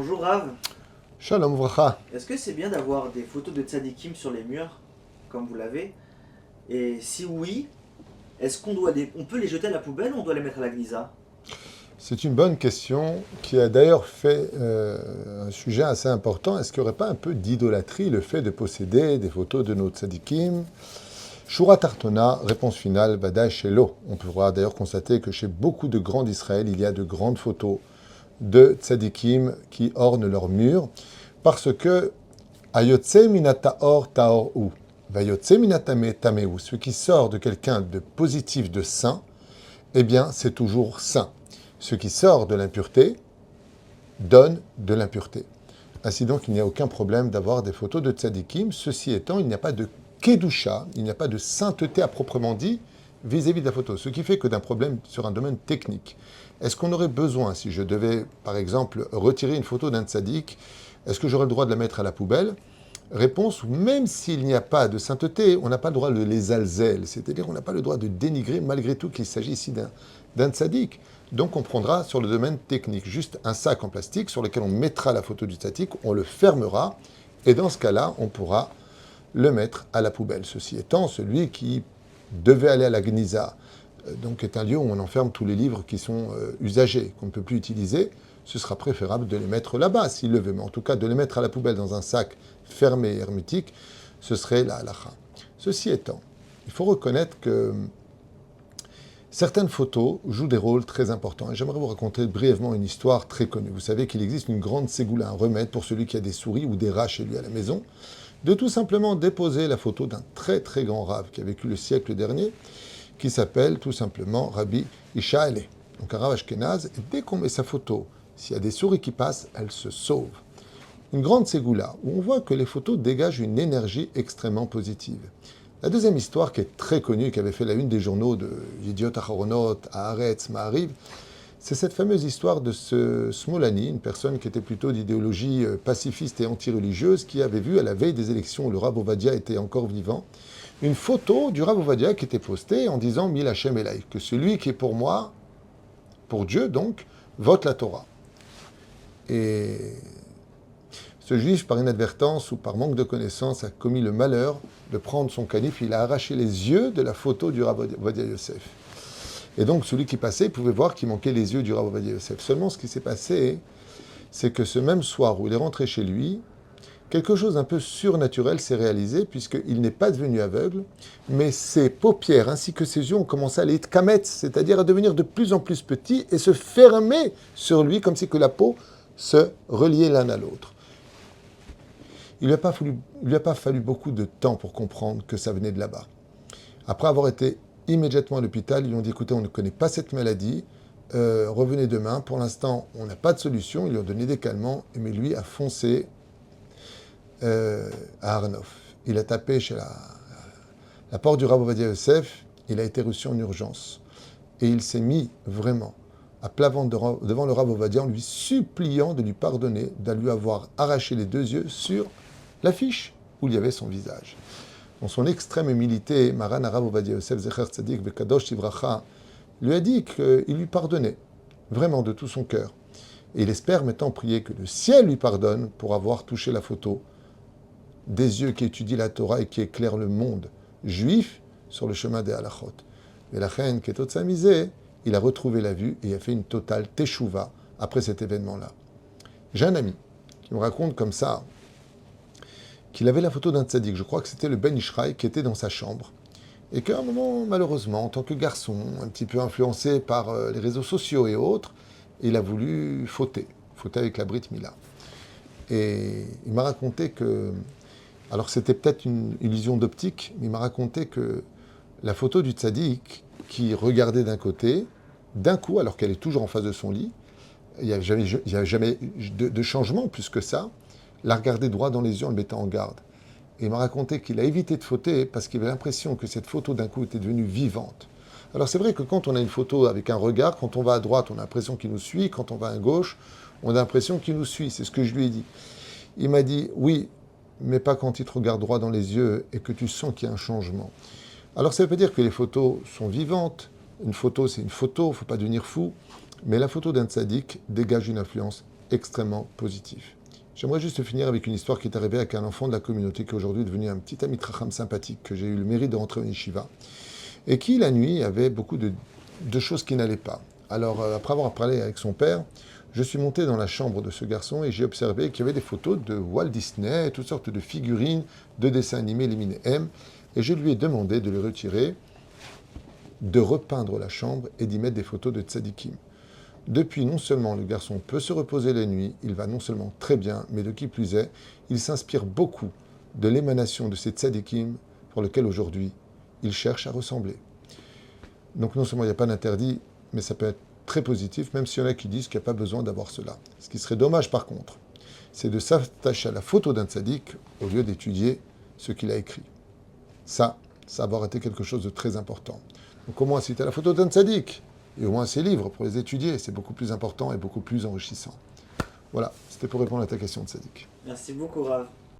Bonjour Rav, Shalom Vracha. est-ce que c'est bien d'avoir des photos de tzadikim sur les murs, comme vous l'avez? Et si oui, est-ce on peut les jeter à la poubelle ou on doit les mettre à la gnisa? C'est une bonne question qui a d'ailleurs fait un sujet assez important. Est-ce qu'il n'y aurait pas un peu d'idolâtrie le fait de posséder des photos de nos tzadikim? Shura Tartona, réponse finale, Badaï Shelo. On pourra d'ailleurs constater que chez beaucoup de grands d'Israël, il y a de grandes photos de tzadikim qui ornent leurs murs parce que Ayotse minata or taor ou, Vayotse minatame tameu, ce qui sort de quelqu'un de positif, de saint, eh bien, c'est toujours saint. Ce qui sort de l'impureté donne de l'impureté. Ainsi donc, il n'y a aucun problème d'avoir des photos de tzadikim. Ceci étant, il n'y a pas de kedusha, il n'y a pas de sainteté à proprement dit vis-à-vis de la photo. Ce qui fait que d'un problème sur un domaine technique. Est-ce qu'on aurait besoin, si je devais, par exemple, retirer une photo d'un tzadik, est-ce que j'aurais le droit de la mettre à la poubelle? Réponse, même s'il n'y a pas de sainteté, on n'a pas le droit de les alzel, c'est-à-dire on n'a pas le droit de dénigrer malgré tout qu'il s'agit ici d'un tzaddik. Donc on prendra sur le domaine technique juste un sac en plastique sur lequel on mettra la photo du tzaddik, on le fermera et dans ce cas-là, on pourra le mettre à la poubelle. Ceci étant, celui qui devait aller à la Gniza, donc est un lieu où on enferme tous les livres qui sont usagés, qu'on ne peut plus utiliser, ce sera préférable de les mettre là-bas s'il le veut. Mais en tout cas, de les mettre à la poubelle dans un sac fermé et hermétique, ce serait la halakha. Ceci étant, il faut reconnaître que certaines photos jouent des rôles très importants. Et j'aimerais vous raconter brièvement une histoire très connue. Vous savez qu'il existe une grande ségoula, un remède pour celui qui a des souris ou des rats chez lui à la maison, de tout simplement déposer la photo d'un très très grand rave qui a vécu le siècle dernier, qui s'appelle tout simplement Rabbi Ishaële. Donc un rave ashkénaze, et dès qu'on met sa photo, s'il y a des souris qui passent, elles se sauvent. Une grande ségoula, où on voit que les photos dégagent une énergie extrêmement positive. La deuxième histoire, qui est très connue, qui avait fait la une des journaux de Yediot Aharonot, Haaretz, Ma'ariv, c'est cette fameuse histoire de ce Smolani, une personne qui était plutôt d'idéologie pacifiste et anti-religieuse, qui avait vu à la veille des élections où le Rav Ovadia était encore vivant, une photo du Rav Ovadia qui était postée en disant Mil Hashem Elai, que celui qui est pour moi, pour Dieu donc, vote la Torah. Et ce juif, par inadvertance ou par manque de connaissance, a commis le malheur de prendre son canif, il a arraché les yeux de la photo du Rav Ovadia Yosef. Et donc, celui qui passait pouvait voir qu'il manquait les yeux du Rav Ovadia Yosef. Seulement, ce qui s'est passé, c'est que ce même soir où il est rentré chez lui, quelque chose d'un peu surnaturel s'est réalisé, puisqu'il n'est pas devenu aveugle, mais ses paupières ainsi que ses yeux ont commencé à aller kametz, c'est-à-dire à devenir de plus en plus petits et se fermer sur lui, comme si que la peau se reliait l'un à l'autre. Il ne lui a pas fallu beaucoup de temps pour comprendre que ça venait de là-bas. Après avoir été immédiatement à l'hôpital, ils lui ont dit, écoutez, on ne connaît pas cette maladie, revenez demain, pour l'instant, on n'a pas de solution, ils lui ont donné des calmants, mais lui a foncé à Arnov. Il a tapé chez la porte du Rav Ovadia Yosef, il a été reçu en urgence. Et il s'est mis vraiment à plat ventre devant le Rav Ovadia en lui suppliant de lui pardonner, de lui avoir arraché les deux yeux sur l'affiche où il y avait son visage. Dans son extrême humilité, Maran Rav Ovadia Yosef Zecher Tzadik Bekadosh Tivracha lui a dit qu'il lui pardonnait, vraiment de tout son cœur. Et il espère maintenant prier que le ciel lui pardonne pour avoir touché la photo des yeux qui étudient la Torah et qui éclairent le monde juif sur le chemin des halachot. Et la reine qui est au misé, il a retrouvé la vue et a fait une totale teshuva après cet événement-là. J'ai un ami qui me raconte comme ça qu'il avait la photo d'un tzaddik, je crois que c'était le Ben Ishraï, qui était dans sa chambre, et qu'à un moment, malheureusement, en tant que garçon, un petit peu influencé par les réseaux sociaux et autres, il a voulu fauter avec la Brit Mila. Et il m'a raconté que, alors c'était peut-être une illusion d'optique, mais il m'a raconté que la photo du tzaddik, qui regardait d'un côté, d'un coup, alors qu'elle est toujours en face de son lit, il n'y a jamais de changement plus que ça, la regardait droit dans les yeux en le mettant en garde. Et il m'a raconté qu'il a évité de fauter parce qu'il avait l'impression que cette photo d'un coup était devenue vivante. Alors c'est vrai que quand on a une photo avec un regard, quand on va à droite, on a l'impression qu'il nous suit, quand on va à gauche, on a l'impression qu'il nous suit. C'est ce que je lui ai dit. Il m'a dit, oui, mais pas quand il te regarde droit dans les yeux et que tu sens qu'il y a un changement. Alors ça veut pas dire que les photos sont vivantes. Une photo, c'est une photo, il ne faut pas devenir fou. Mais la photo d'un tzaddik dégage une influence extrêmement positif. J'aimerais juste finir avec une histoire qui est arrivée avec un enfant de la communauté qui est aujourd'hui devenu un petit ami Tracham sympathique que j'ai eu le mérite de rentrer en yeshiva et qui, la nuit, avait beaucoup de choses qui n'allaient pas. Alors, après avoir parlé avec son père, je suis monté dans la chambre de ce garçon et j'ai observé qu'il y avait des photos de Walt Disney, toutes sortes de figurines, de dessins animés, les mini M, et je lui ai demandé de les retirer, de repeindre la chambre et d'y mettre des photos de tzadikim. Depuis, non seulement le garçon peut se reposer la nuit, il va non seulement très bien, mais de qui plus est, il s'inspire beaucoup de l'émanation de ces tzadikim pour lesquels aujourd'hui il cherche à ressembler. Donc non seulement il n'y a pas d'interdit, mais ça peut être très positif, même s'il y en a qui disent qu'il n'y a pas besoin d'avoir cela. Ce qui serait dommage par contre, c'est de s'attacher à la photo d'un tzadik au lieu d'étudier ce qu'il a écrit. Ça va avoir été quelque chose de très important. Donc au moins, si tu as la photo d'un tzaddik, et au moins ces livres pour les étudier, c'est beaucoup plus important et beaucoup plus enrichissant. Voilà, c'était pour répondre à ta question de tzaddik. Merci beaucoup, Rav.